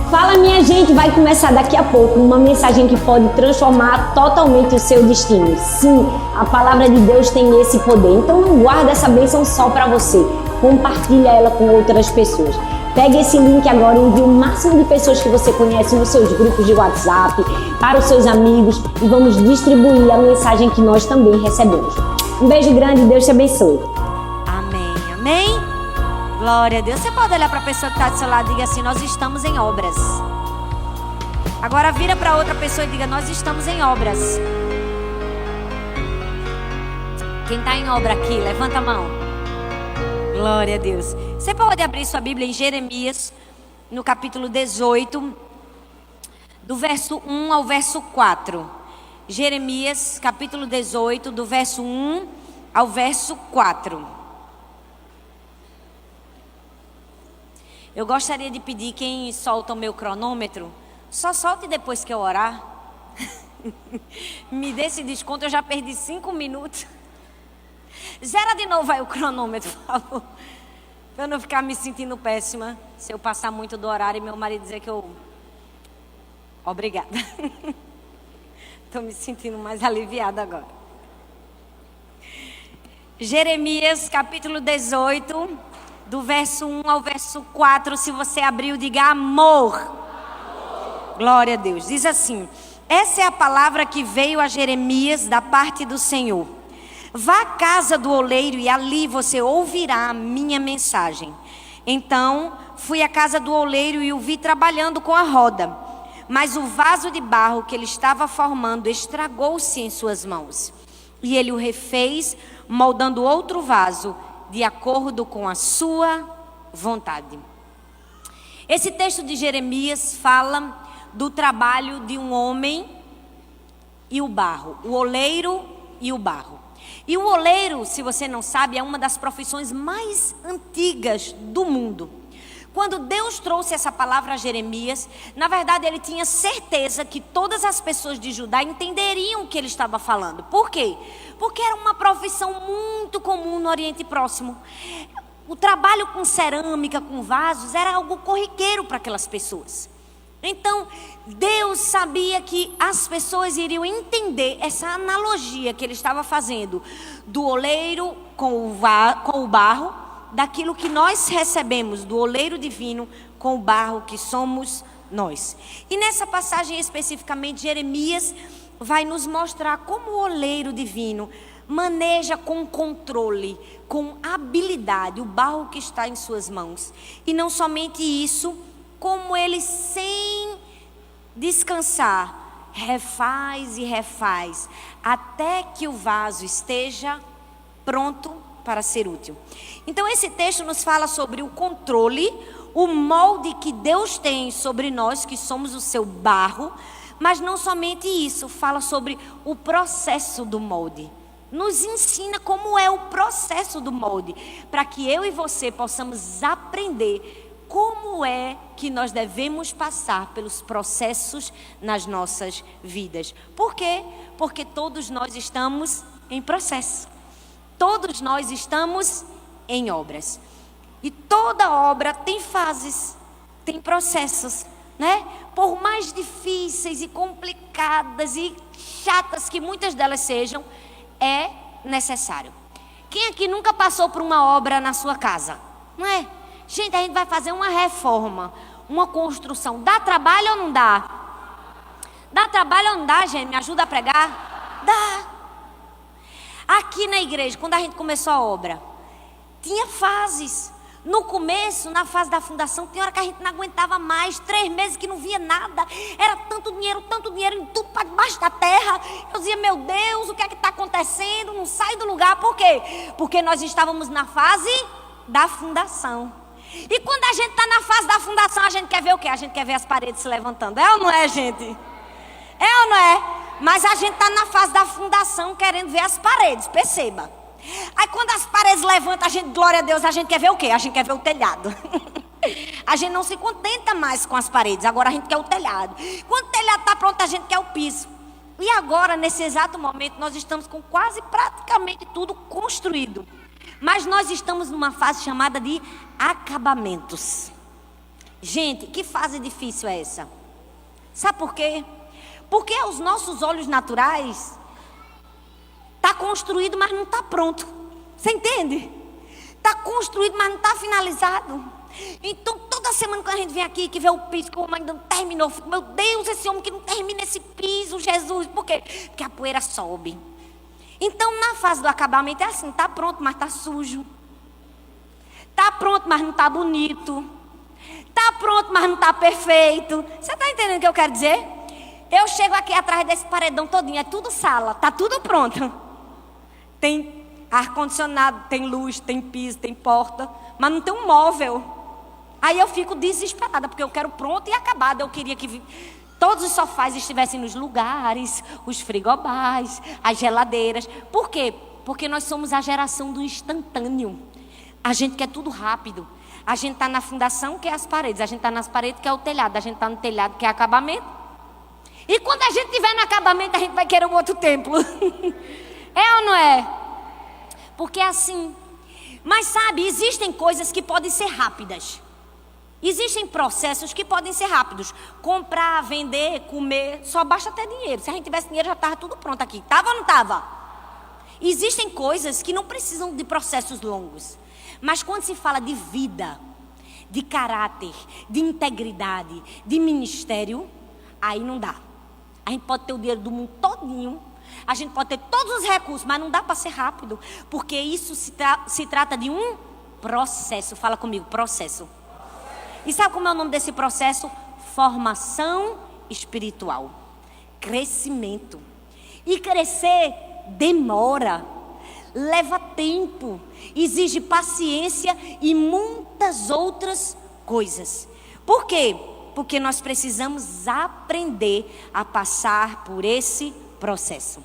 Fala, minha gente, vai começar daqui a pouco uma mensagem que pode transformar totalmente o seu destino. Sim, a palavra de Deus tem esse poder. Então não guarda essa bênção só para você. Compartilha ela com outras pessoas. Pegue esse link agora e envie o máximo de pessoas que você conhece nos seus grupos de WhatsApp, para os seus amigos, e vamos distribuir a mensagem que nós também recebemos. Um beijo grande e Deus te abençoe. Amém, amém. Glória a Deus. Você pode olhar para a pessoa que está do seu lado e diga assim: nós estamos em obras. Agora vira para outra pessoa e diga: nós estamos em obras. Quem está em obra aqui, levanta a mão. Glória a Deus. Você pode abrir sua Bíblia em Jeremias, no capítulo 18, do verso 1 ao verso 4. Jeremias, capítulo 18, do verso 1 ao verso 4. Eu gostaria de pedir quem solta o meu cronômetro, só solte depois que eu orar. Me dê esse desconto, eu já perdi 5 minutos. Zera de novo aí o cronômetro, por favor. Pra eu não ficar me sentindo péssima se eu passar muito do horário e meu marido dizer que eu... Obrigada. Estou me sentindo mais aliviada agora. Jeremias, capítulo 18, do verso 1 ao verso 4. Se você abriu, diga amor. Glória a Deus. Diz assim: essa é a palavra que veio a Jeremias da parte do Senhor. Vá à casa do oleiro e ali você ouvirá a minha mensagem. Então fui à casa do oleiro e o vi trabalhando com a roda. Mas o vaso de barro que ele estava formando estragou-se em suas mãos. E ele o refez, moldando outro vaso, de acordo com a sua vontade. Esse texto de Jeremias fala do trabalho de um homem e o barro. O oleiro e o barro. E o oleiro, se você não sabe, é uma das profissões mais antigas do mundo. Quando Deus trouxe essa palavra a Jeremias, na verdade ele tinha certeza que todas as pessoas de Judá entenderiam o que ele estava falando. Por quê? Porque era uma profissão muito comum no Oriente Próximo. O trabalho com cerâmica, com vasos, era algo corriqueiro para aquelas pessoas. Então, Deus sabia que as pessoas iriam entender essa analogia que ele estava fazendo do oleiro com o barro, daquilo que nós recebemos do oleiro divino com o barro que somos nós. E nessa passagem especificamente, Jeremias vai nos mostrar como o oleiro divino maneja com controle, com habilidade o barro que está em suas mãos. E não somente isso, como ele sem descansar refaz e refaz até que o vaso esteja pronto para ser útil. Então esse texto nos fala sobre o controle, o molde que Deus tem sobre nós, que somos o seu barro, mas não somente isso, fala sobre o processo do molde. Nos ensina como é o processo do molde, para que eu e você possamos aprender como é que nós devemos passar pelos processos nas nossas vidas. Por quê? Porque todos nós estamos em processo. Todos nós estamos em obras. E toda obra tem fases, tem processos, né? Por mais difíceis e complicadas e chatas que muitas delas sejam, é necessário. Quem aqui nunca passou por uma obra na sua casa? Não é? Gente, a gente vai fazer uma reforma, uma construção. Dá trabalho ou não dá? Dá trabalho ou não dá, gente? Me ajuda a pregar? Dá. Aqui na igreja, quando a gente começou a obra, tinha fases. No começo, na fase da fundação, tem hora que a gente não aguentava mais. 3 meses que não via nada. Era tanto dinheiro em tudo para debaixo da terra. Eu dizia, meu Deus, o que é que está acontecendo? Não sai do lugar. Por quê? Porque nós estávamos na fase da fundação. E quando a gente está na fase da fundação, a gente quer ver o quê? A gente quer ver as paredes se levantando. É ou não é, gente? É ou não é? Mas a gente está na fase da fundação querendo ver as paredes, perceba. Aí quando as paredes levantam, a gente, glória a Deus, a gente quer ver o quê? A gente quer ver o telhado. A gente não se contenta mais com as paredes, agora a gente quer o telhado. Quando o telhado está pronto, a gente quer o piso. E agora, nesse exato momento, nós estamos com quase praticamente tudo construído. Mas nós estamos numa fase chamada de acabamentos. Gente, que fase difícil é essa? Sabe por quê? Porque aos nossos olhos naturais, está construído, mas não está pronto. Você entende? Está construído, mas não está finalizado. Então, toda semana que a gente vem aqui, que vê o piso, que o homem ainda não terminou, eu fico, meu Deus, esse homem que não termina esse piso, Jesus. Por quê? Porque a poeira sobe. Então, na fase do acabamento é assim, está pronto, mas está sujo. Está pronto, mas não está bonito. Está pronto, mas não está perfeito. Você está entendendo o que eu quero dizer? Eu chego aqui atrás desse paredão todinho, é tudo sala, está tudo pronto. Tem ar-condicionado, tem luz, tem piso, tem porta, mas não tem um móvel. Aí eu fico desesperada, porque eu quero pronto e acabado. Eu queria que todos os sofás estivessem nos lugares, os frigobás, as geladeiras. Por quê? Porque nós somos a geração do instantâneo. A gente quer tudo rápido. A gente está na fundação, que é as paredes. A gente está nas paredes, que é o telhado. A gente está no telhado, que é acabamento. E quando a gente estiver no acabamento, a gente vai querer um outro templo. É ou não é? Porque é assim. Mas sabe, existem coisas que podem ser rápidas. Existem processos que podem ser rápidos. Comprar, vender, comer, só basta ter dinheiro. Se a gente tivesse dinheiro, já estava tudo pronto aqui. Estava ou não estava? Existem coisas que não precisam de processos longos. Mas quando se fala de vida, de caráter, de integridade, de ministério, aí não dá. A gente pode ter o dinheiro do mundo todinho, a gente pode ter todos os recursos, mas não dá para ser rápido, porque isso se trata de um processo. Fala comigo, processo. E sabe como é o nome desse processo? Formação espiritual. Crescimento. E crescer demora, leva tempo, exige paciência e muitas outras coisas. Por quê? Porque nós precisamos aprender a passar por esse processo.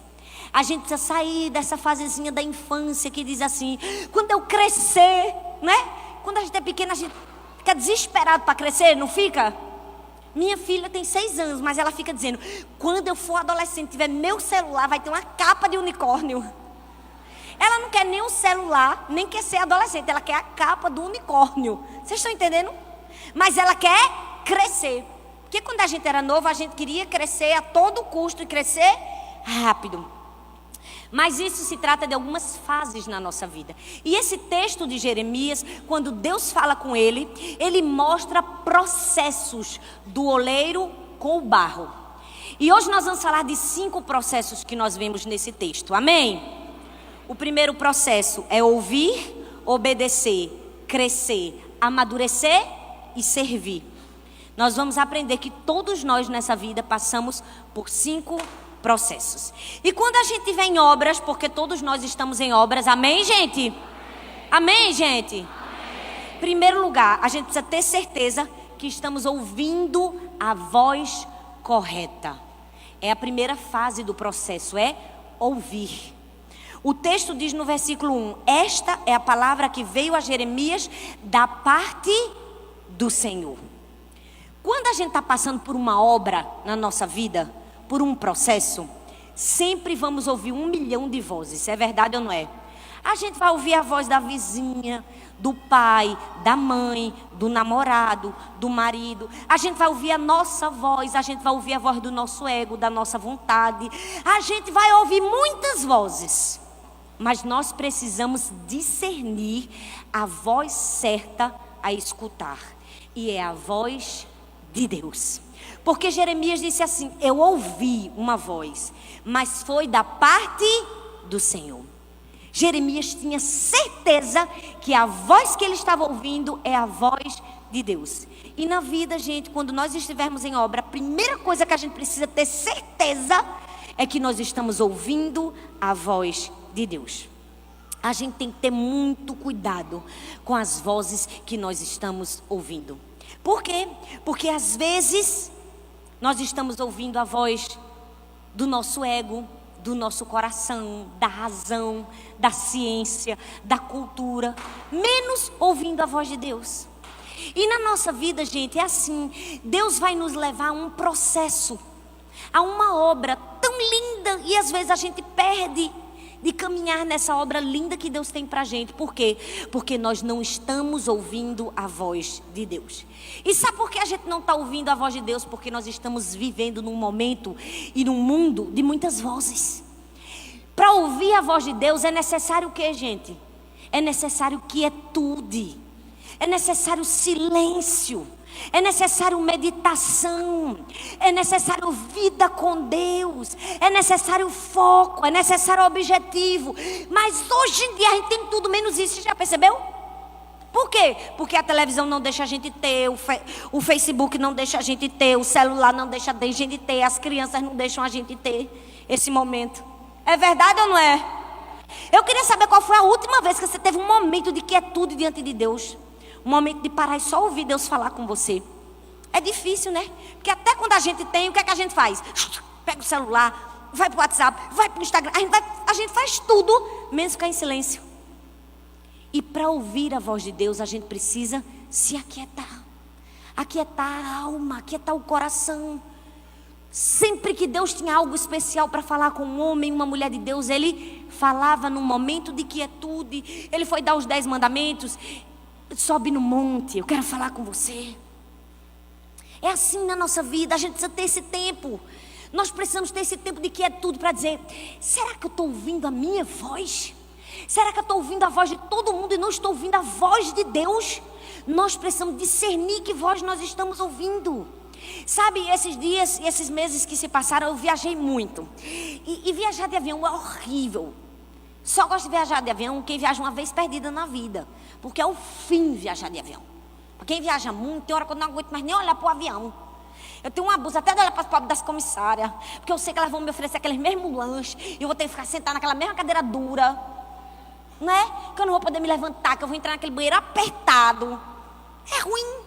A gente precisa sair dessa fasezinha da infância que diz assim, quando eu crescer, né? Quando a gente é pequena, a gente fica desesperado para crescer, não fica? Minha filha tem 6 anos, mas ela fica dizendo, quando eu for adolescente, tiver meu celular, vai ter uma capa de unicórnio. Ela não quer nem um celular, nem quer ser adolescente, ela quer a capa do unicórnio. Vocês estão entendendo? Mas ela quer crescer. Porque quando a gente era novo, a gente queria crescer a todo custo e crescer rápido. Mas isso se trata de algumas fases na nossa vida. E esse texto de Jeremias, quando Deus fala com ele, ele mostra processos do oleiro com o barro. E hoje nós vamos falar de 5 processos que nós vemos nesse texto. Amém? O primeiro processo é ouvir, obedecer, crescer, amadurecer e servir. Nós vamos aprender que todos nós nessa vida passamos por 5 processos. E quando a gente estiver em obras, porque todos nós estamos em obras, amém, gente? Amém, gente? Amém. Primeiro lugar, a gente precisa ter certeza que estamos ouvindo a voz correta. É a primeira fase do processo, é ouvir. O texto diz no versículo 1, esta é a palavra que veio a Jeremias da parte do Senhor. Quando a gente está passando por uma obra na nossa vida, por um processo, sempre vamos ouvir 1 milhão de vozes, é verdade ou não é? A gente vai ouvir a voz da vizinha, do pai, da mãe, do namorado, do marido. A gente vai ouvir a nossa voz, a gente vai ouvir a voz do nosso ego, da nossa vontade. A gente vai ouvir muitas vozes. Mas nós precisamos discernir a voz certa a escutar. E é a voz de Deus. Porque Jeremias disse assim, eu ouvi uma voz, mas foi da parte do Senhor. Jeremias tinha certeza que a voz que ele estava ouvindo é a voz de Deus. E na vida, gente, quando nós estivermos em obra, a primeira coisa que a gente precisa ter certeza é que nós estamos ouvindo a voz de Deus. A gente tem que ter muito cuidado com as vozes que nós estamos ouvindo. Por quê? Porque às vezes nós estamos ouvindo a voz do nosso ego, do nosso coração, da razão, da ciência, da cultura, menos ouvindo a voz de Deus. E na nossa vida, gente, é assim, Deus vai nos levar a um processo, a uma obra tão linda, e às vezes a gente perde de caminhar nessa obra linda que Deus tem pra gente. Por quê? Porque nós não estamos ouvindo a voz de Deus. E sabe por que a gente não está ouvindo a voz de Deus? Porque nós estamos vivendo num momento e num mundo de muitas vozes. Para ouvir a voz de Deus é necessário o quê, gente? É necessário quietude, é necessário silêncio, é necessário meditação, é necessário vida com Deus, é necessário foco, é necessário objetivo. Mas hoje em dia a gente tem tudo menos isso, já percebeu? Por quê? Porque a televisão não deixa a gente ter, o Facebook não deixa a gente ter, o celular não deixa a gente ter, as crianças não deixam a gente ter esse momento. É verdade ou não é? Eu queria saber qual foi a última vez que você teve um momento de quietude diante de Deus. Um momento de parar e só ouvir Deus falar com você. É difícil, né? Porque até quando a gente tem, o que é que a gente faz? Pega o celular, vai pro WhatsApp, vai pro Instagram. A gente faz tudo, menos ficar em silêncio. E para ouvir a voz de Deus, a gente precisa se aquietar. Aquietar a alma, aquietar o coração. Sempre que Deus tinha algo especial para falar com um homem, uma mulher de Deus, Ele falava num momento de quietude. Ele foi dar os 10 mandamentos. Sobe no monte, eu quero falar com você. É assim na nossa vida, a gente precisa ter esse tempo. Nós precisamos ter esse tempo de quietude para dizer: será que eu estou ouvindo a minha voz? Será que eu estou ouvindo a voz de todo mundo e não estou ouvindo a voz de Deus? Nós precisamos discernir que voz nós estamos ouvindo. Sabe, esses dias, esses meses que se passaram, eu viajei muito. E viajar de avião é horrível. Só gosto de viajar de avião quem viaja uma vez perdida na vida. Porque é o fim viajar de avião. Para quem viaja muito, tem hora que eu não aguento mais nem olhar para o avião. Eu tenho um abuso até de olhar para as pobres das comissárias. Porque eu sei que elas vão me oferecer aqueles mesmos lanches. E eu vou ter que ficar sentada naquela mesma cadeira dura. Né? Que eu não vou poder me levantar, que eu vou entrar naquele banheiro apertado. É ruim.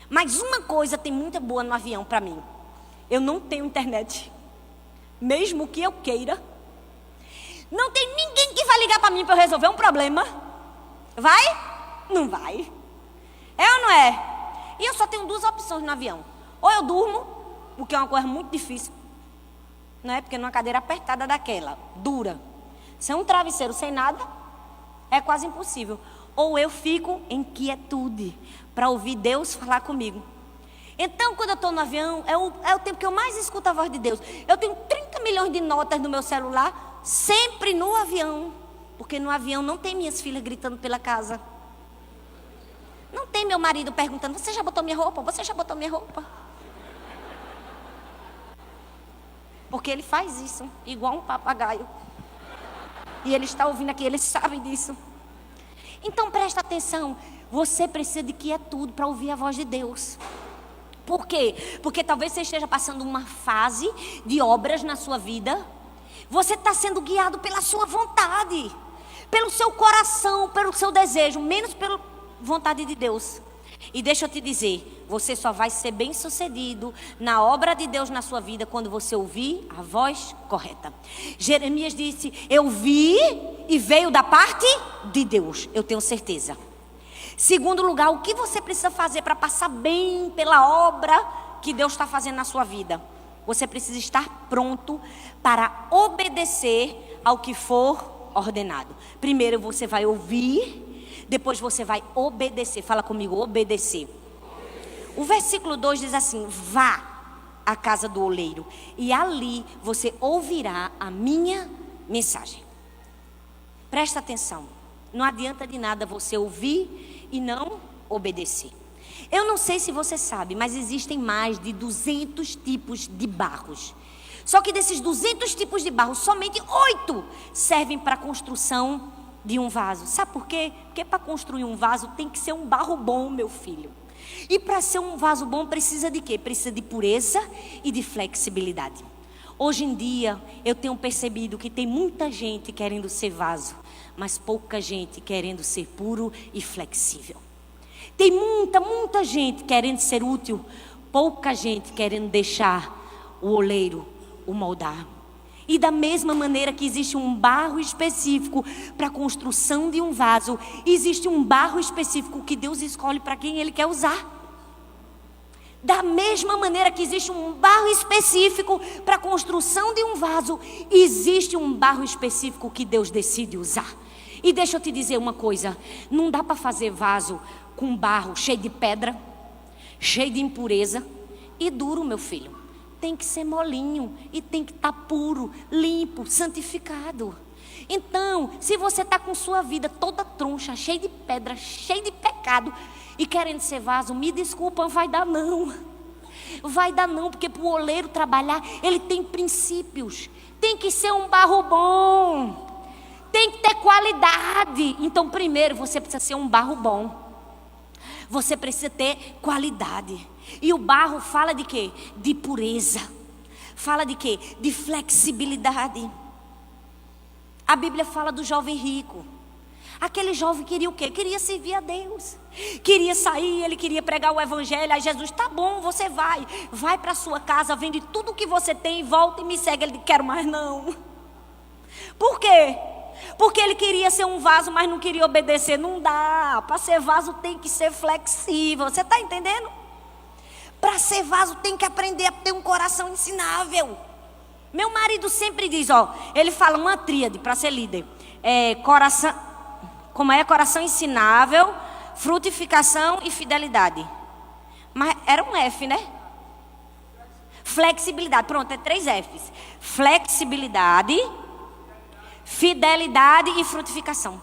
Mas uma coisa tem muita boa no avião para mim. Eu não tenho internet. Mesmo que eu queira. Não tem ninguém que vai ligar para mim para eu resolver um problema. Vai? Não vai. É ou não é? E eu só tenho 2 opções no avião. Ou eu durmo, o que é uma coisa muito difícil. Não é? Porque numa cadeira apertada daquela, dura, sem um travesseiro, sem nada, é quase impossível. Ou eu fico em quietude para ouvir Deus falar comigo. Então, quando eu estou no avião, é o tempo que eu mais escuto a voz de Deus. Eu tenho 30 milhões de notas no meu celular, sempre no avião. Porque no avião não tem minhas filhas gritando pela casa. Não tem meu marido perguntando: você já botou minha roupa? Você já botou minha roupa? Porque ele faz isso, igual um papagaio. E ele está ouvindo aqui, ele sabe disso. Então presta atenção, você precisa de quietude para ouvir a voz de Deus. Por quê? Porque talvez você esteja passando uma fase de obras na sua vida. Você está sendo guiado pela sua vontade, pelo seu coração, pelo seu desejo, menos pela vontade de Deus. E deixa eu te dizer, você só vai ser bem sucedido na obra de Deus na sua vida quando você ouvir a voz correta. Jeremias disse: eu vi e veio da parte de Deus, eu tenho certeza. Segundo lugar, o que você precisa fazer para passar bem pela obra que Deus está fazendo na sua vida? Você precisa estar pronto para obedecer ao que for ordenado. Primeiro você vai ouvir, depois você vai obedecer. Fala comigo, obedecer. O versículo 2 diz assim: vá à casa do oleiro e ali você ouvirá a minha mensagem. Presta atenção, não adianta de nada você ouvir e não obedecer. Eu não sei se você sabe, mas existem mais de 200 tipos de barros. Só que desses 200 tipos de barro, somente 8 servem para a construção de um vaso. Sabe por quê? Porque para construir um vaso tem que ser um barro bom, meu filho. E para ser um vaso bom precisa de quê? Precisa de pureza e de flexibilidade. Hoje em dia eu tenho percebido que tem muita gente querendo ser vaso, mas pouca gente querendo ser puro e flexível. Tem muita gente querendo ser útil, pouca gente querendo deixar o oleiro o moldar. E da mesma maneira que existe um barro específico para a construção de um vaso, existe um barro específico que Deus escolhe para quem Ele quer usar. Da mesma maneira que existe um barro específico para a construção de um vaso, existe um barro específico que Deus decide usar. E deixa eu te dizer uma coisa, não dá para fazer vaso com barro cheio de pedra, cheio de impureza e duro, meu filho. Tem que ser molinho e tem que estar puro, limpo, santificado. Então, se você está com sua vida toda troncha, cheia de pedra, cheia de pecado e querendo ser vaso, me desculpa, vai dar não. Vai dar não, porque para o oleiro trabalhar, ele tem princípios. Tem que ser um barro bom. Tem que ter qualidade. Então, primeiro, você precisa ser um barro bom. Você precisa ter qualidade. E o barro fala de quê? De pureza. Fala de quê? De flexibilidade. A Bíblia fala do jovem rico. Aquele jovem queria o quê? Queria servir a Deus. Queria sair, ele queria pregar o evangelho. Aí Jesus, tá bom, você vai. Vai para sua casa, vende tudo o que você tem, volta e me segue. Ele disse, quero mais não. Por quê? Porque ele queria ser um vaso, mas não queria obedecer. Não dá. Para ser vaso tem que ser flexível. Você está entendendo? Para ser vaso tem que aprender a ter um coração ensinável. Meu marido sempre diz, ele fala uma tríade para ser líder. Coração, coração ensinável, frutificação e fidelidade. Mas era um F, né? Flexibilidade. Pronto, é 3 Fs. Flexibilidade, fidelidade e frutificação.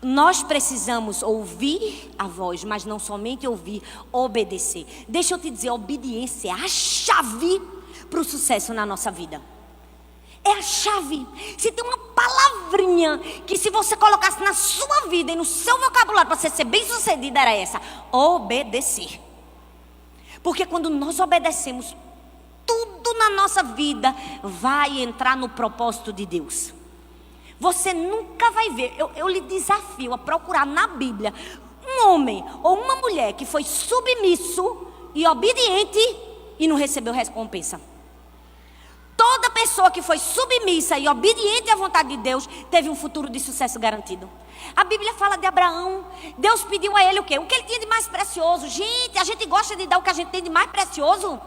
Nós precisamos ouvir a voz, mas não somente ouvir, obedecer. Deixa eu te dizer, a obediência é a chave para o sucesso na nossa vida. É a chave. Se tem uma palavrinha que se você colocasse na sua vida e no seu vocabulário para você ser bem sucedida, era essa: obedecer. Porque quando nós obedecemos, tudo na nossa vida vai entrar no propósito de Deus. Você nunca vai ver, eu lhe desafio a procurar na Bíblia um homem ou uma mulher que foi submisso e obediente e não recebeu recompensa. Toda pessoa que foi submissa e obediente à vontade de Deus teve um futuro de sucesso garantido. A Bíblia fala de Abraão. Deus pediu a ele o quê? O que ele tinha de mais precioso. Gente, a gente gosta de dar o que a gente tem de mais precioso?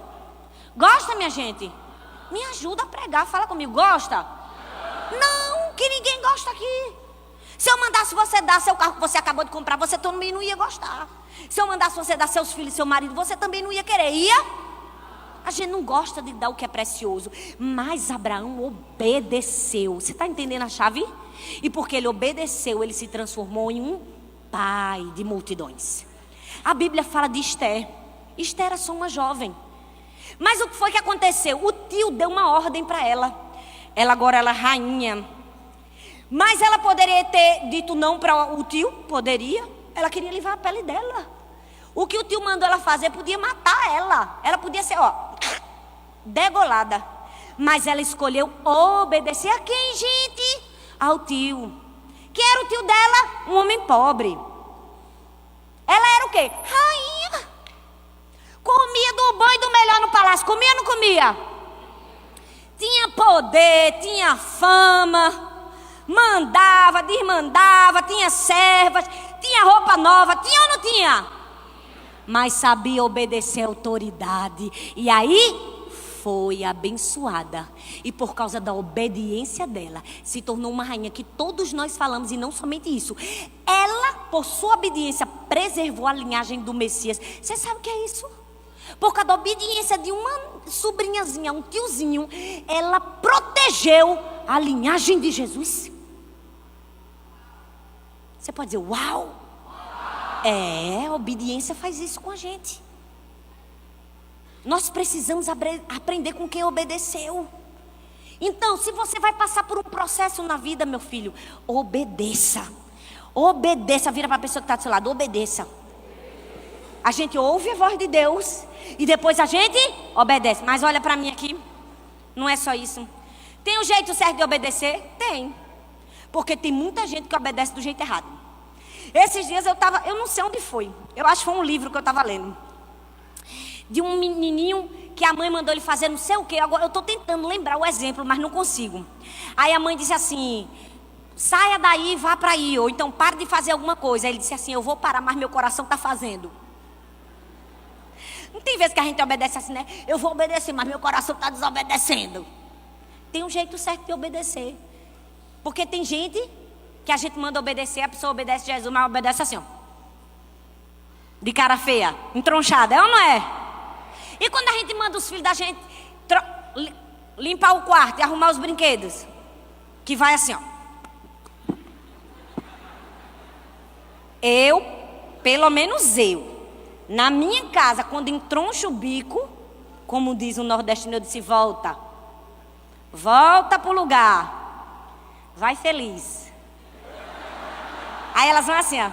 Gosta, minha gente? Me ajuda a pregar, fala comigo, gosta? Não, que ninguém gosta aqui. Se eu mandasse você dar seu carro que você acabou de comprar, você também não ia gostar. Se eu mandasse você dar seus filhos, seu marido, você também não ia querer, ia? A gente não gosta de dar o que é precioso. Mas Abraão obedeceu. Você está entendendo a chave? E porque ele obedeceu, ele se transformou em um pai de multidões. A Bíblia fala de Esther. Esther era só uma jovem. Mas o que foi que aconteceu? O tio deu uma ordem para ela. Ela agora é rainha. Mas ela poderia ter dito não para o tio? Poderia. Ela queria livrar a pele dela. O que o tio mandou ela fazer podia matar ela. Ela podia ser, degolada. Mas ela escolheu obedecer a quem, gente? Ao tio. Quem era o tio dela? Um homem pobre. Ela era o quê? Rainha. Comia do bom e do melhor no palácio. Comia ou não comia? Tinha poder, tinha fama. Mandava, desmandava, tinha servas, tinha roupa nova, tinha ou não tinha? Mas sabia obedecer a autoridade. E aí foi abençoada. E por causa da obediência dela, se tornou uma rainha que todos nós falamos. E não somente isso, ela, por sua obediência, preservou a linhagem do Messias. Você sabe o que é isso? Por causa da obediência de uma sobrinhazinha, um tiozinho, ela protegeu a linhagem de Jesus. Você pode dizer, uau! A obediência faz isso com a gente. Nós precisamos aprender com quem obedeceu. Então, se você vai passar por um processo na vida, meu filho, obedeça. Obedeça, vira para a pessoa que está do seu lado, obedeça. A gente ouve a voz de Deus e depois a gente obedece. Mas olha para mim aqui, não é só isso. Tem um jeito certo de obedecer? Tem. Porque tem muita gente que obedece do jeito errado. Esses dias eu não sei onde foi. Eu acho que foi um livro que eu estava lendo. De um menininho que a mãe mandou ele fazer não sei o quê. Agora eu estou tentando lembrar o exemplo, mas não consigo. Aí a mãe disse assim, saia daí e vá para aí. Ou então pare de fazer alguma coisa. Aí ele disse assim, eu vou parar, mas meu coração está fazendo. Não tem vezes que a gente obedece assim, né? Eu vou obedecer, mas meu coração está desobedecendo. Tem um jeito certo de obedecer. Porque tem gente que a gente manda obedecer, a pessoa obedece Jesus, mas obedece assim, ó. De cara feia, entronchada, é ou não é? E quando a gente manda os filhos da gente limpar o quarto e arrumar os brinquedos, que vai assim, ó. Pelo menos eu, na minha casa, quando entroncho o bico, como diz o nordestino, eu disse, volta pro lugar, vai feliz. Aí elas vão assim, ó.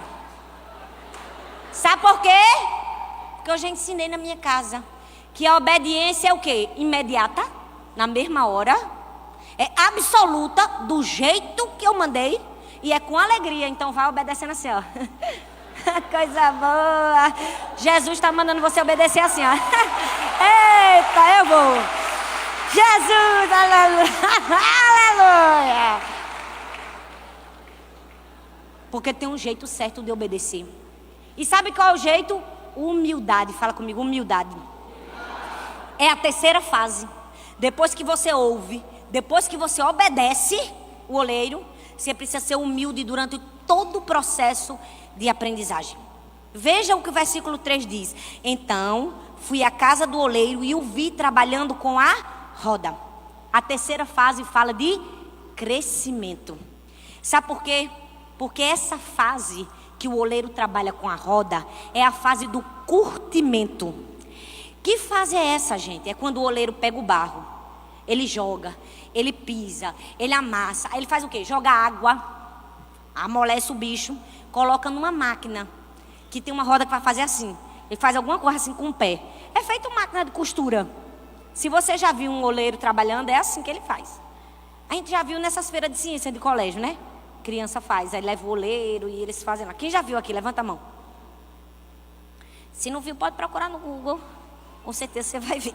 Sabe por quê? Porque eu já ensinei na minha casa que a obediência é o quê? Imediata, na mesma hora, é absoluta, do jeito que eu mandei, e é com alegria. Então vai obedecendo assim, ó. Coisa boa. Jesus está mandando você obedecer assim, ó. Eita, eu vou. Jesus, aleluia. Aleluia. Porque tem um jeito certo de obedecer. E sabe qual é o jeito? Humildade. Fala comigo, humildade. É a terceira fase. Depois que você ouve, depois que você obedece o oleiro, você precisa ser humilde durante todo o processo de aprendizagem. Veja o que o versículo 3 diz. Então, fui à casa do oleiro e o vi trabalhando com a roda. A terceira fase fala de crescimento. Sabe por quê? Porque essa fase que o oleiro trabalha com a roda é a fase do curtimento. Que fase é essa, gente? É quando o oleiro pega o barro, ele joga, ele pisa, ele amassa. Aí ele faz o quê? Joga água, amolece o bicho, coloca numa máquina que tem uma roda que vai fazer assim. Ele faz alguma coisa assim com o pé. É feito máquina de costura. Se você já viu um oleiro trabalhando, é assim que ele faz. A gente já viu nessas feiras de ciência de colégio, né? Criança faz, aí leva o oleiro e eles fazem lá. Quem já viu aqui? Levanta a mão. Se não viu, pode procurar no Google. Com certeza você vai ver.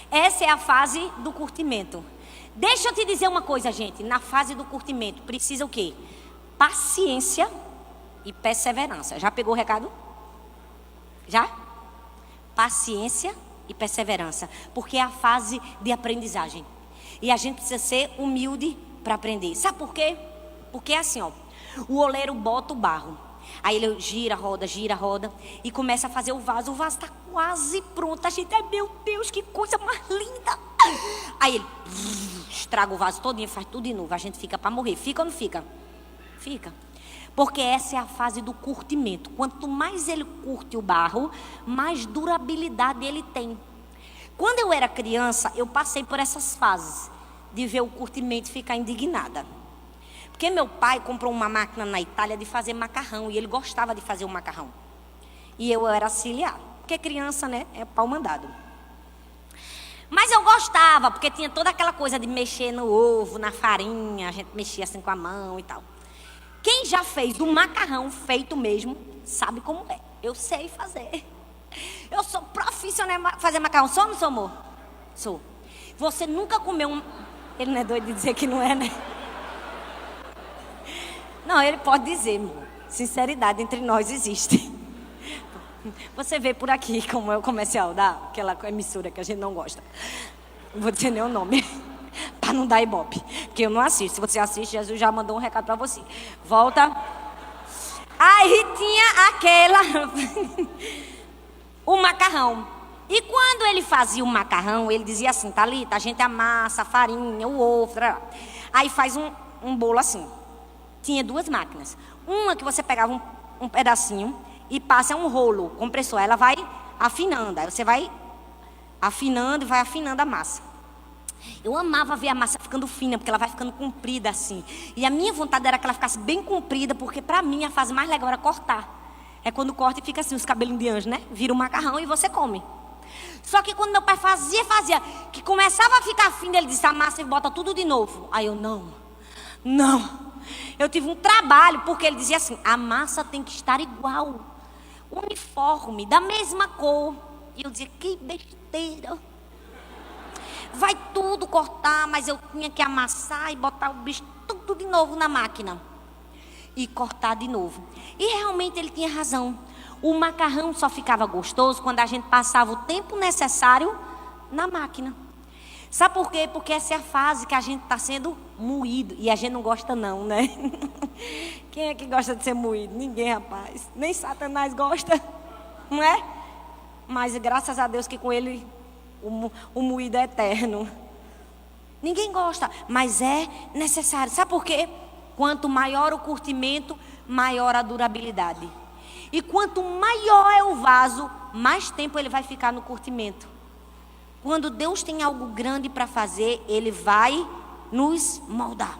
Essa é a fase do curtimento. Deixa eu te dizer uma coisa, gente. Na fase do curtimento, precisa o quê? Paciência e perseverança. Já pegou o recado? Já? Paciência e perseverança. Porque é a fase de aprendizagem. E a gente precisa ser humilde para aprender. Sabe por quê? Porque é assim, ó. O oleiro bota o barro. Aí ele gira, roda e começa a fazer o vaso. O vaso está quase pronto. A gente, ai meu Deus, que coisa mais linda. Aí ele estraga o vaso todinho, faz tudo de novo. A gente fica para morrer. Fica ou não fica? Fica. Porque essa é a fase do curtimento. Quanto mais ele curte o barro, mais durabilidade ele tem. Quando eu era criança, eu passei por essas fases de ver o curtimento e ficar indignada. Porque meu pai comprou uma máquina na Itália de fazer macarrão. E ele gostava de fazer o macarrão. E eu era auxiliar. Porque criança, né? É pau mandado. Mas eu gostava, porque tinha toda aquela coisa de mexer no ovo, na farinha. A gente mexia assim com a mão e tal. Quem já fez o macarrão feito mesmo, sabe como é. Eu sei fazer. Eu sou profissional em fazer macarrão. Sou ou não sou, amor? Sou. Você nunca comeu um... Ele não é doido de dizer que não é, né? Não, ele pode dizer, amor. Sinceridade entre nós existe. Você vê por aqui como é o comercial daquela emissora que a gente não gosta. Não vou dizer nem o nome. Para não dar ibope. Porque eu não assisto. Se você assiste, Jesus já mandou um recado para você. Volta. Aí tinha aquela... o macarrão. E quando ele fazia o macarrão, ele dizia assim, Thalita, a gente amassa a farinha, o ovo. Aí faz um bolo assim. Tinha duas máquinas. Uma que você pegava um pedacinho e passa um rolo compressor. Ela vai afinando. Aí você vai afinando e vai afinando a massa. Eu amava ver a massa ficando fina, porque ela vai ficando comprida assim. E a minha vontade era que ela ficasse bem comprida, porque para mim a fase mais legal era cortar. É quando corta e fica assim, os cabelinhos de anjo, né? Vira um macarrão e você come. Só que quando meu pai fazia, que começava a ficar fina, ele disse, a massa e bota tudo de novo. Aí eu, não. Eu tive um trabalho, porque ele dizia assim, a massa tem que estar igual, uniforme, da mesma cor. E eu dizia, que besteira. Vai tudo cortar, mas eu tinha que amassar e botar o bicho tudo de novo na máquina. E cortar de novo. E realmente ele tinha razão. O macarrão só ficava gostoso quando a gente passava o tempo necessário na máquina. Sabe por quê? Porque essa é a fase que a gente está sendo moído. E a gente não gosta não, né? Quem é que gosta de ser moído? Ninguém, rapaz. Nem Satanás gosta, não é? Mas graças a Deus que com ele o moído é eterno. Ninguém gosta, mas é necessário. Sabe por quê? Quanto maior o curtimento, maior a durabilidade. E quanto maior é o vaso, mais tempo ele vai ficar no curtimento. Quando Deus tem algo grande para fazer, Ele vai nos moldar.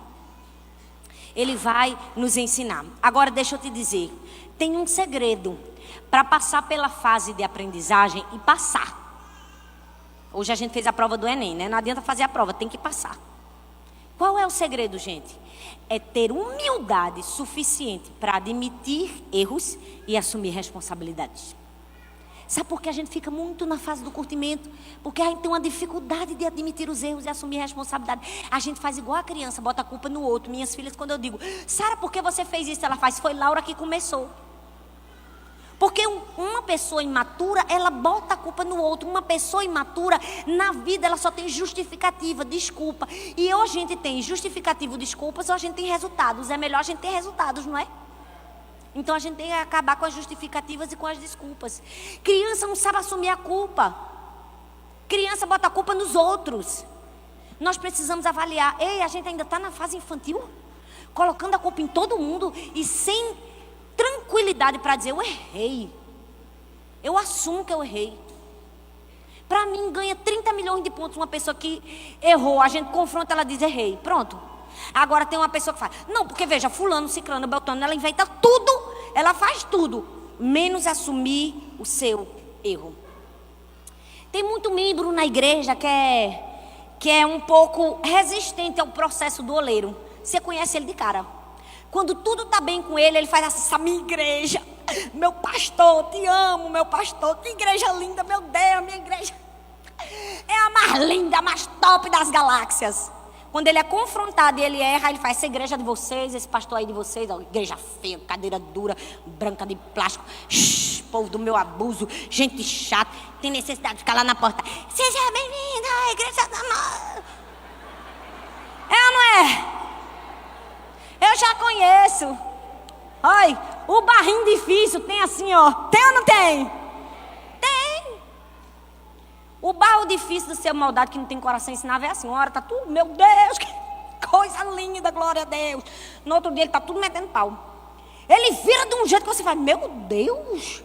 Ele vai nos ensinar. Agora deixa eu te dizer, tem um segredo para passar pela fase de aprendizagem e passar. Hoje a gente fez a prova do Enem, né? Não adianta fazer a prova, tem que passar. Qual é o segredo, gente? É ter humildade suficiente para admitir erros e assumir responsabilidades. Sabe por que a gente fica muito na fase do curtimento? Porque a gente tem uma dificuldade de admitir os erros e assumir a responsabilidade. A gente faz igual a criança, bota a culpa no outro. Minhas filhas, quando eu digo, Sara, por que você fez isso? Ela faz, foi Laura que começou. Porque uma pessoa imatura, ela bota a culpa no outro. Uma pessoa imatura, na vida, ela só tem justificativa, desculpa. E ou a gente tem justificativo, desculpas, ou a gente tem resultados. É melhor a gente ter resultados, não é? Então a gente tem que acabar com as justificativas e com as desculpas. Criança não sabe assumir a culpa. Criança bota a culpa nos outros. Nós precisamos avaliar. Ei, a gente ainda está na fase infantil, colocando a culpa em todo mundo e sem tranquilidade para dizer, eu errei. Eu assumo que eu errei. Para mim, ganha 30 milhões de pontos uma pessoa que errou. A gente confronta, ela diz, errei. Pronto. Agora tem uma pessoa que fala, não, porque veja, fulano, ciclano, beltrano, ela inventa tudo, ela faz tudo, menos assumir o seu erro. Tem muito membro na igreja que é um pouco resistente ao processo do oleiro. Você conhece ele de cara. Quando tudo está bem com ele, ele faz assim, essa minha igreja, meu pastor, te amo, meu pastor, que igreja linda, meu Deus, minha igreja é a mais linda, a mais top das galáxias. Quando ele é confrontado e ele erra, ele faz, essa igreja de vocês, esse pastor aí de vocês, ó, igreja feia, cadeira dura, branca de plástico, povo do meu abuso, gente chata, tem necessidade de ficar lá na porta. Seja bem-vindo à igreja da nossa. É ou não é? Eu já conheço. Olha, o barrinho difícil tem assim, ó. Tem ou não tem? Tem. O barro difícil do seu maldade que não tem coração ensinava é assim. Uma hora tá tudo, meu Deus, que coisa linda, glória a Deus. No outro dia ele tá tudo metendo pau. Ele vira de um jeito que você fala, meu Deus.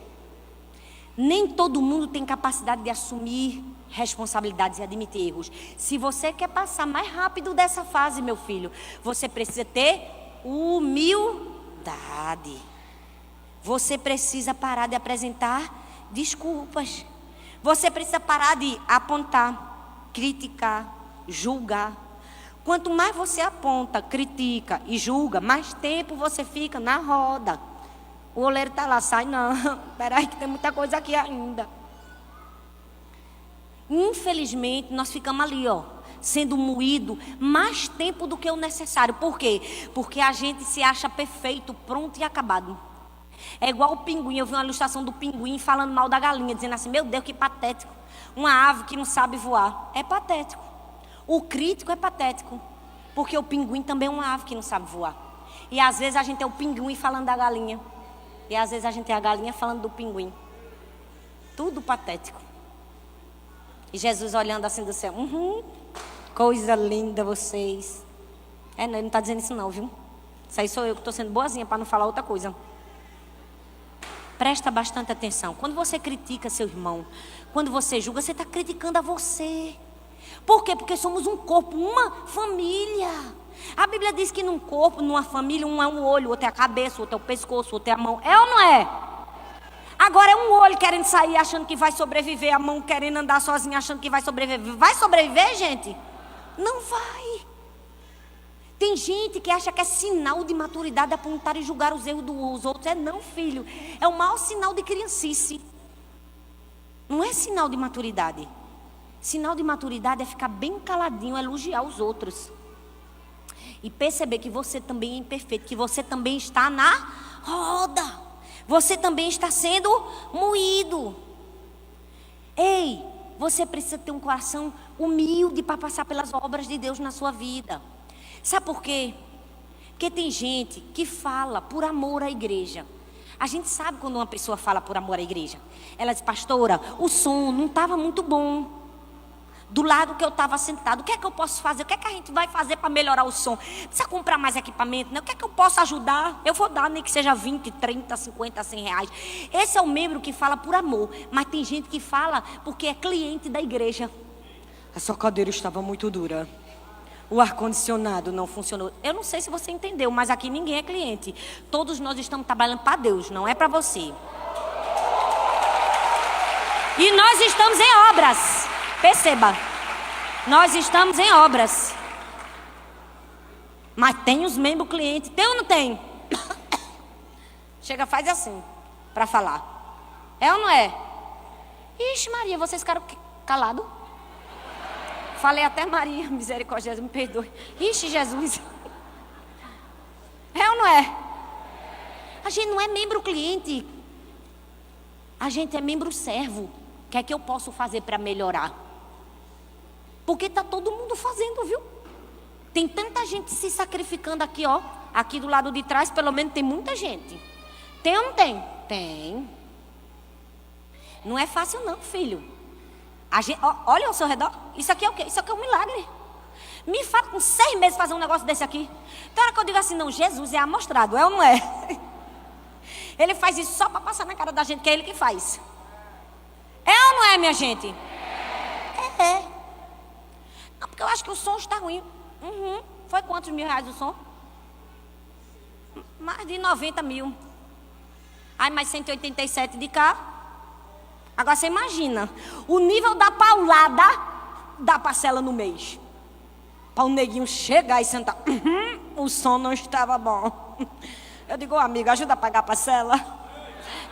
Nem todo mundo tem capacidade de assumir responsabilidades e admitir erros. Se você quer passar mais rápido dessa fase, meu filho, você precisa ter humildade. Você precisa parar de apresentar desculpas. Você precisa parar de apontar, criticar, julgar. Quanto mais você aponta, critica e julga, mais tempo você fica na roda. O oleiro está lá, sai não, peraí que tem muita coisa aqui ainda. Infelizmente, nós ficamos ali, ó, sendo moído mais tempo do que o necessário. Por quê? Porque a gente se acha perfeito, pronto e acabado. É igual o pinguim. Eu vi uma ilustração do pinguim falando mal da galinha, dizendo assim, meu Deus, que patético. Uma ave que não sabe voar. É patético. O crítico é patético, porque o pinguim também é uma ave que não sabe voar. E às vezes a gente é o pinguim falando da galinha. E às vezes a gente é a galinha falando do pinguim. Tudo patético. E Jesus olhando assim do céu, coisa linda vocês. Não, ele não está dizendo isso não, viu? Isso aí sou eu que estou sendo boazinha para não falar outra coisa. Presta bastante atenção. Quando você critica seu irmão, quando você julga, você está criticando a você. Por quê? Porque somos um corpo, uma família. A Bíblia diz que num corpo, numa família, um é um olho, outro é a cabeça, outro é o pescoço, outro é a mão. É ou não é? Agora é um olho querendo sair achando que vai sobreviver, a mão querendo andar sozinha achando que vai sobreviver. Vai sobreviver, gente? Não vai. Tem gente que acha que é sinal de maturidade apontar e julgar os erros dos outros. É não, filho. É o maior sinal de criancice. Não é sinal de maturidade. Sinal de maturidade é ficar bem caladinho, elogiar os outros. E perceber que você também é imperfeito, que você também está na roda. Você também está sendo moído. Ei, você precisa ter um coração humilde para passar pelas obras de Deus na sua vida. Sabe por quê? Porque tem gente que fala por amor à igreja. A gente sabe quando uma pessoa fala por amor à igreja. Ela diz: pastora, o som não estava muito bom. Do lado que eu estava sentado, o que é que eu posso fazer? O que é que a gente vai fazer para melhorar o som? Precisa comprar mais equipamento, né? O que é que eu posso ajudar? Eu vou dar, nem que seja 20, 30, 50, 100 reais. Esse é o membro que fala por amor. Mas tem gente que fala porque é cliente da igreja. A sua cadeira estava muito dura. O ar-condicionado não funcionou. Eu não sei se você entendeu, mas aqui ninguém é cliente. Todos nós estamos trabalhando para Deus, não é para você. E nós estamos em obras. Perceba, nós estamos em obras. Mas tem os membros clientes. Tem ou não tem? Chega, faz assim, para falar. É ou não é? Ixi, Maria, vocês ficaram calados? Falei até Maria, misericórdia, me perdoe. Ixi, Jesus. É ou não é? A gente não é membro cliente. A gente é membro servo. O que é que eu posso fazer para melhorar? Porque está todo mundo fazendo, viu? Tem tanta gente se sacrificando aqui, ó. Aqui do lado de trás, pelo menos, tem muita gente. Tem ou não tem? Tem. Não é fácil não, filho. A gente, ó, olha ao seu redor. Isso aqui é o quê? Isso aqui é um milagre. Me fala com 6 meses fazer um negócio desse aqui. Então, hora que eu digo assim, não, Jesus é amostrado, é ou não é? Ele faz isso só para passar na cara da gente, que é ele que faz. É ou não é, minha gente? É. Não, porque eu acho que o som está ruim. Foi quantos mil reais o som? Mais de 90 mil. Aí mais 187 de cá. Agora você imagina o nível da paulada da parcela no mês. Para o neguinho chegar e sentar. O som não estava bom. Eu digo, amigo, ajuda a pagar a parcela,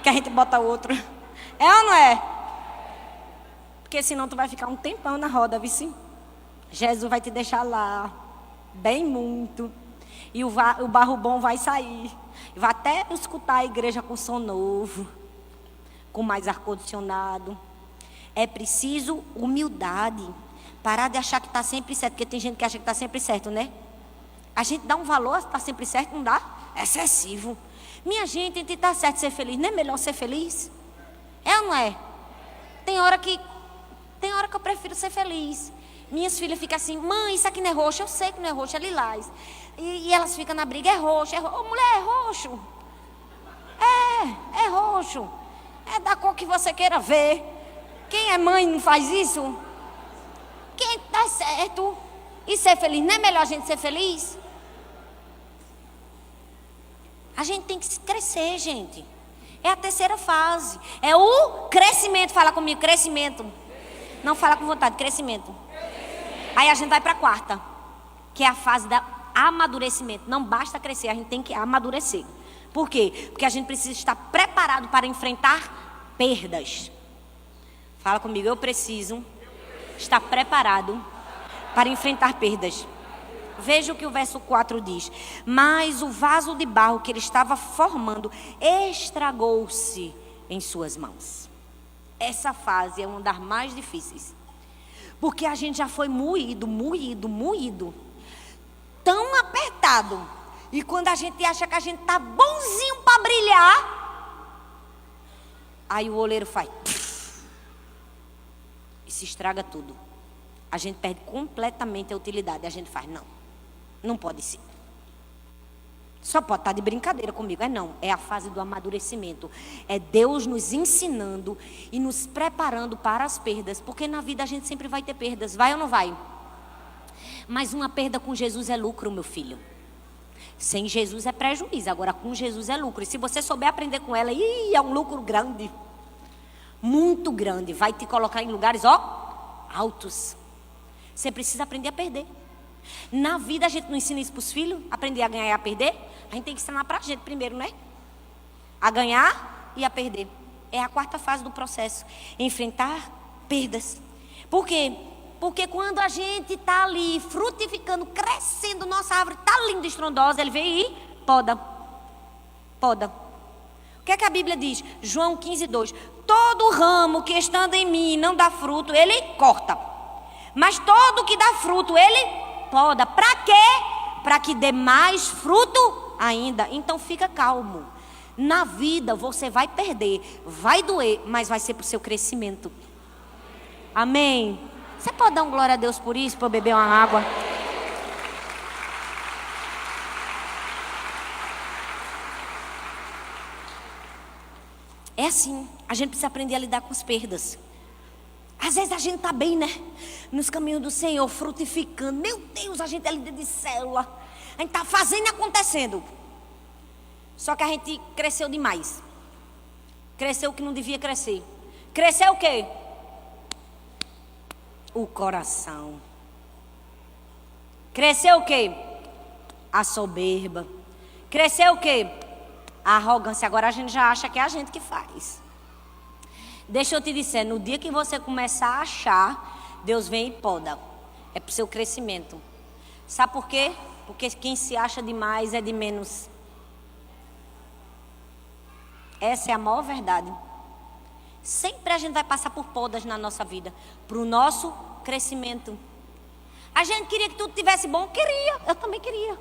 que a gente bota outro. É ou não é? Porque senão tu vai ficar um tempão na roda, vice. Jesus vai te deixar lá, bem muito. E o barro bom vai sair. Vai até escutar a igreja com som novo, com mais ar-condicionado. É preciso humildade. Parar de achar que está sempre certo. Porque tem gente que acha que está sempre certo, né? A gente dá um valor, está sempre certo, não dá? É excessivo. Minha gente, entre estar certo e ser feliz, não é melhor ser feliz? É ou não é? Tem hora que eu prefiro ser feliz. Minhas filhas ficam assim, mãe, isso aqui não é roxo. Eu sei que não é roxo, é lilás. E elas ficam na briga, é roxo, é roxo. Ô, mulher, é roxo. É roxo. É da cor que você queira ver. Quem é mãe não faz isso? Quem tá certo e ser feliz, não é melhor a gente ser feliz? A gente tem que crescer, gente. É a terceira fase. É o crescimento. Fala comigo, crescimento. Não fala com vontade, crescimento. Aí a gente vai para a quarta, que é a fase do amadurecimento. Não basta crescer, a gente tem que amadurecer. Por quê? Porque a gente precisa estar preparado para enfrentar perdas. Fala comigo, eu preciso estar preparado para enfrentar perdas. Veja o que o verso 4 diz. Mas o vaso de barro que ele estava formando estragou-se em suas mãos. Essa fase é uma das mais difíceis. Porque a gente já foi moído. Tão apertado. E quando a gente acha que a gente está bonzinho para brilhar, aí o oleiro faz. E se estraga tudo. A gente perde completamente a utilidade. A gente faz, não pode ser. Só pode estar de brincadeira comigo. É a fase do amadurecimento. É Deus nos ensinando e nos preparando para as perdas. Porque na vida a gente sempre vai ter perdas. Vai ou não vai? Mas uma perda com Jesus é lucro, meu filho. Sem Jesus é prejuízo. Agora com Jesus é lucro. E se você souber aprender com ela, é um lucro grande. Muito grande. Vai te colocar em lugares, altos. Você precisa aprender a perder. Na vida a gente não ensina isso para os filhos. Aprender a ganhar e a perder. A gente tem que ensinar para a gente primeiro, né? A ganhar e a perder. É a quarta fase do processo. Enfrentar perdas. Por quê? Porque quando a gente está ali frutificando, crescendo, nossa árvore está linda e estrondosa, ele vem e poda. O que é que a Bíblia diz? João 15:2. Todo ramo que estando em mim não dá fruto, ele corta. Mas todo que dá fruto, ele poda. Para quê? Para que dê mais fruto ainda. Então fica calmo. Na vida você vai perder, vai doer, mas vai ser para o seu crescimento. Amém? Você pode dar um glória a Deus por isso, para eu beber uma água? É assim, a gente precisa aprender a lidar com as perdas. Às vezes a gente está bem, né? Nos caminhos do Senhor, frutificando. Meu Deus, a gente é líder de célula. A gente está fazendo e acontecendo. Só que a gente cresceu demais. Cresceu o que não devia crescer. Cresceu o quê? O coração. Cresceu o quê? A soberba. Cresceu o quê? A arrogância. Agora a gente já acha que é a gente que faz. Deixa eu te dizer, no dia que você começar a achar, Deus vem e poda. É para o seu crescimento. Sabe por quê? Porque quem se acha demais é de menos. Essa é a maior verdade. Sempre a gente vai passar por podas na nossa vida. Para o nosso crescimento. A gente queria que tudo tivesse bom. Queria, eu também queria.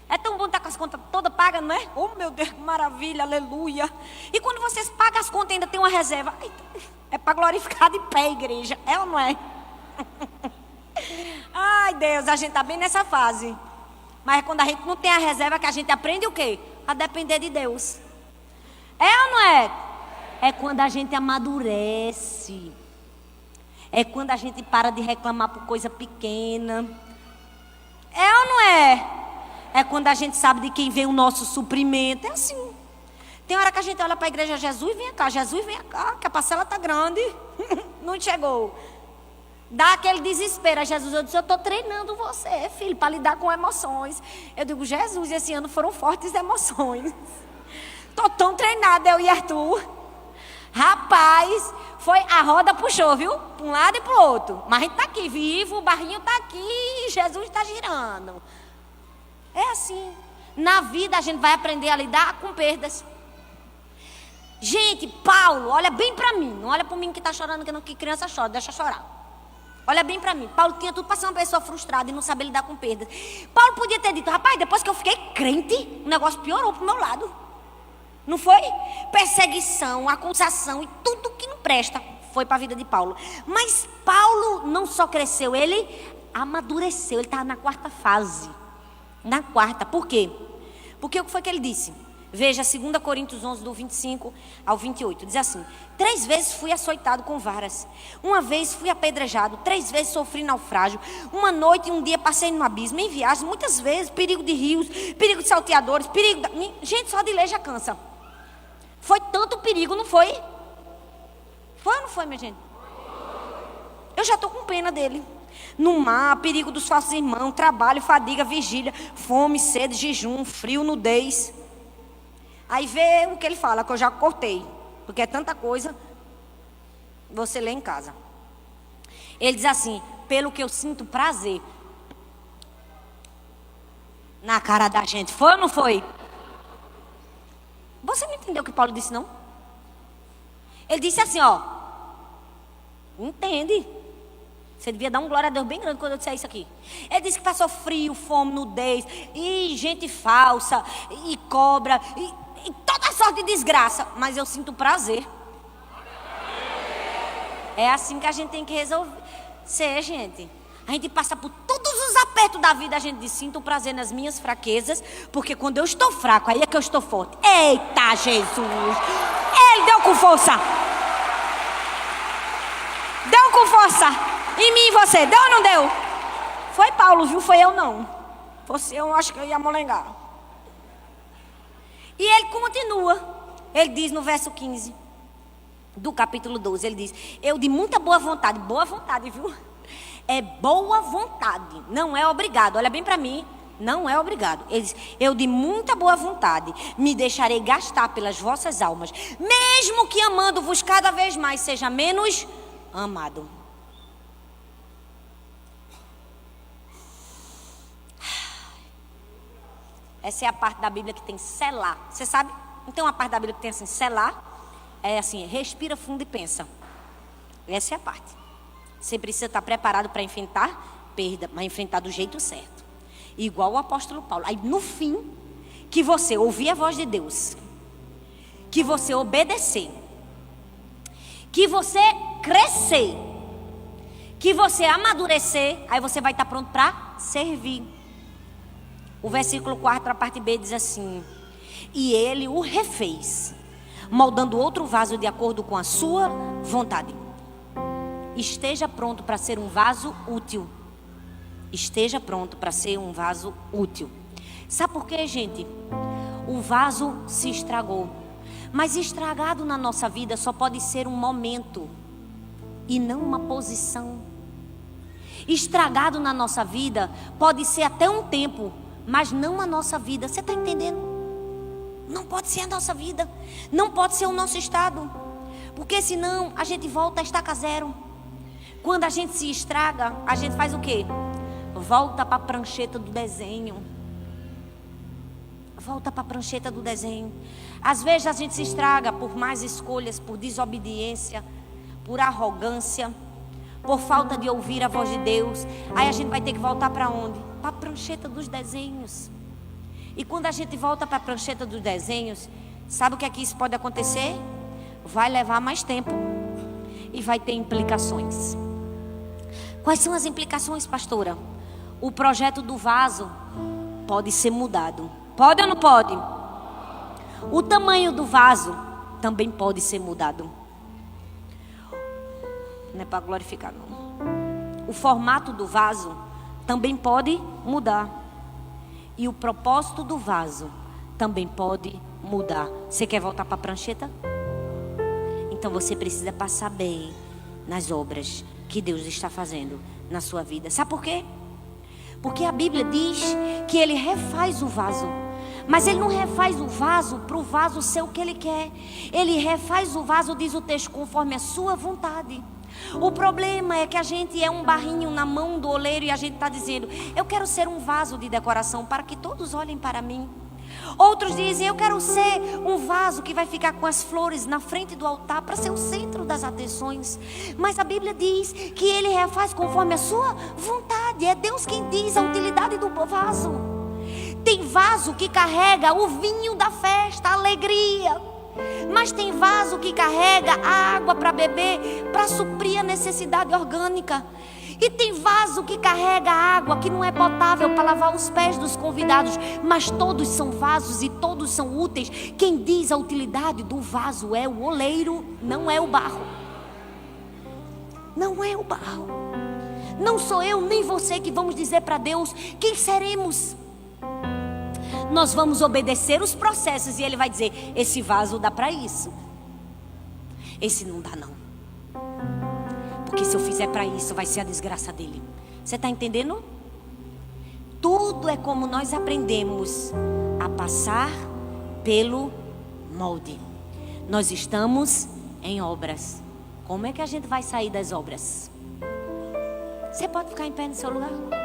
É tão bom estar com as contas todas pagas, não é? Oh, meu Deus, que maravilha, aleluia. E quando vocês pagam as contas, ainda tem uma reserva. É para glorificar de pé, igreja. É ou não é? Ai, Deus, a gente está bem nessa fase. Mas quando a gente não tem a reserva, que a gente aprende o quê? A depender de Deus. É ou não é? É quando a gente amadurece. É quando a gente para de reclamar por coisa pequena. É ou não é? É quando a gente sabe de quem vem o nosso suprimento. É assim. Tem hora que a gente olha para a igreja, Jesus vem cá, que a parcela está grande. Não chegou. Dá aquele desespero. Aí Jesus, eu disse, eu estou treinando você, filho, para lidar com emoções. Eu digo, Jesus, esse ano foram fortes emoções. Estou tão treinada, eu e Arthur. Rapaz, foi, a roda puxou, viu? Para um lado e para o outro. Mas a gente está aqui, vivo, o barrinho está aqui, Jesus está girando. É assim. Na vida a gente vai aprender a lidar com perdas. Gente, Paulo, olha bem para mim. Não olha para mim que está chorando, que criança chora, deixa chorar. Olha bem para mim. Paulo tinha tudo para ser uma pessoa frustrada e não saber lidar com perdas. Paulo podia ter dito, rapaz, depois que eu fiquei crente, o negócio piorou pro meu lado. Não foi? Perseguição, acusação e tudo que não presta foi para a vida de Paulo. Mas Paulo não só cresceu, ele amadureceu. Ele estava na quarta fase. Na quarta. Por quê? Porque o que foi que ele disse? Veja, 2 Coríntios 11, do 25 ao 28. Diz assim: 3 vezes fui açoitado com varas. 1 vez fui apedrejado. 3 vezes sofri naufrágio. 1 noite e 1 dia passei no abismo. Em viagem, muitas vezes, perigo de rios, perigo de salteadores, perigo... Gente, só de ler já cansa. Foi tanto perigo, não foi? Foi ou não foi, minha gente? Eu já estou com pena dele. No mar, perigo dos falsos irmãos, trabalho, fadiga, vigília, fome, sede, jejum, frio, nudez. Aí vê o que ele fala, que eu já cortei, porque é tanta coisa, você lê em casa. Ele diz assim: pelo que eu sinto prazer. Na cara da gente, foi ou não foi? Você não entendeu o que Paulo disse, não? Ele disse assim, ó. Entende? Você devia dar um glória a Deus bem grande quando eu disser isso aqui. Ele disse que passou frio, fome, nudez, e gente falsa, e cobra, e toda sorte de desgraça. Mas eu sinto prazer. É assim que a gente tem que resolver. Ser, gente. A gente passa por todos os apertos da vida. A gente diz, sinto prazer nas minhas fraquezas, porque quando eu estou fraco, aí é que eu estou forte. Eita, Jesus! Ele deu com força. Deu com força. Em mim e você, deu ou não deu? Foi Paulo, viu? Foi eu não. Você, eu acho que eu ia molengar. E ele continua. Ele diz no verso 15 do capítulo 12, ele diz: eu de muita boa vontade, viu? É boa vontade, não é obrigado. Olha bem para mim, não é obrigado. Ele diz: eu de muita boa vontade me deixarei gastar pelas vossas almas, mesmo que amando-vos cada vez mais seja menos amado. Essa é a parte da Bíblia que tem selar. Você sabe? Não tem uma parte da Bíblia que tem assim, selar. É assim, respira fundo e pensa. Essa é a parte. Você precisa estar preparado para enfrentar perda, mas enfrentar do jeito certo. Igual o apóstolo Paulo. Aí no fim, que você ouvir a voz de Deus, que você obedecer, que você crescer, que você amadurecer, aí você vai estar pronto para servir. O versículo 4, a parte B diz assim: e ele o refez, moldando outro vaso de acordo com a sua vontade. Esteja pronto para ser um vaso útil. Esteja pronto para ser um vaso útil. Sabe por quê, gente? O vaso se estragou. Mas estragado na nossa vida só pode ser um momento e não uma posição. Estragado na nossa vida pode ser até um tempo, mas não a nossa vida. Você está entendendo? Não pode ser a nossa vida. Não pode ser o nosso estado. Porque senão a gente volta a estaca zero. Quando a gente se estraga, a gente faz o quê? Volta para a prancheta do desenho. Volta para a prancheta do desenho. Às vezes a gente se estraga por más escolhas, por desobediência, por arrogância, por falta de ouvir a voz de Deus. Aí a gente vai ter que voltar para onde? Para a prancheta dos desenhos. E quando a gente volta para a prancheta dos desenhos, sabe o que é que isso pode acontecer? Vai levar mais tempo e vai ter implicações. Quais são as implicações, pastora? O projeto do vaso pode ser mudado. Pode ou não pode? O tamanho do vaso também pode ser mudado. Não é para glorificar, não. O formato do vaso também pode mudar. E o propósito do vaso também pode mudar. Você quer voltar para a prancheta? Então você precisa passar bem nas obras que Deus está fazendo na sua vida. Sabe por quê? Porque a Bíblia diz que Ele refaz o vaso. Mas Ele não refaz o vaso para o vaso ser o que Ele quer. Ele refaz o vaso, diz o texto, conforme a sua vontade. O problema é que a gente é um barrinho na mão do oleiro e a gente está dizendo: eu quero ser um vaso de decoração para que todos olhem para mim. Outros dizem: eu quero ser um vaso que vai ficar com as flores na frente do altar para ser o centro das atenções. Mas a Bíblia diz que Ele refaz conforme a sua vontade. É Deus quem diz a utilidade do vaso. Tem vaso que carrega o vinho da festa, a alegria. Mas tem vaso que carrega a água para beber, para suprir a necessidade orgânica. E tem vaso que carrega água que não é potável para lavar os pés dos convidados. Mas todos são vasos e todos são úteis. Quem diz a utilidade do vaso é o oleiro, não é o barro. Não é o barro. Não sou eu nem você que vamos dizer para Deus quem seremos. Nós vamos obedecer os processos e Ele vai dizer: esse vaso dá para isso, esse não dá não. Porque se eu fizer para isso, vai ser a desgraça dele. Você está entendendo? Tudo é como nós aprendemos a passar pelo molde. Nós estamos em obras. Como é que a gente vai sair das obras? Você pode ficar em pé no seu lugar?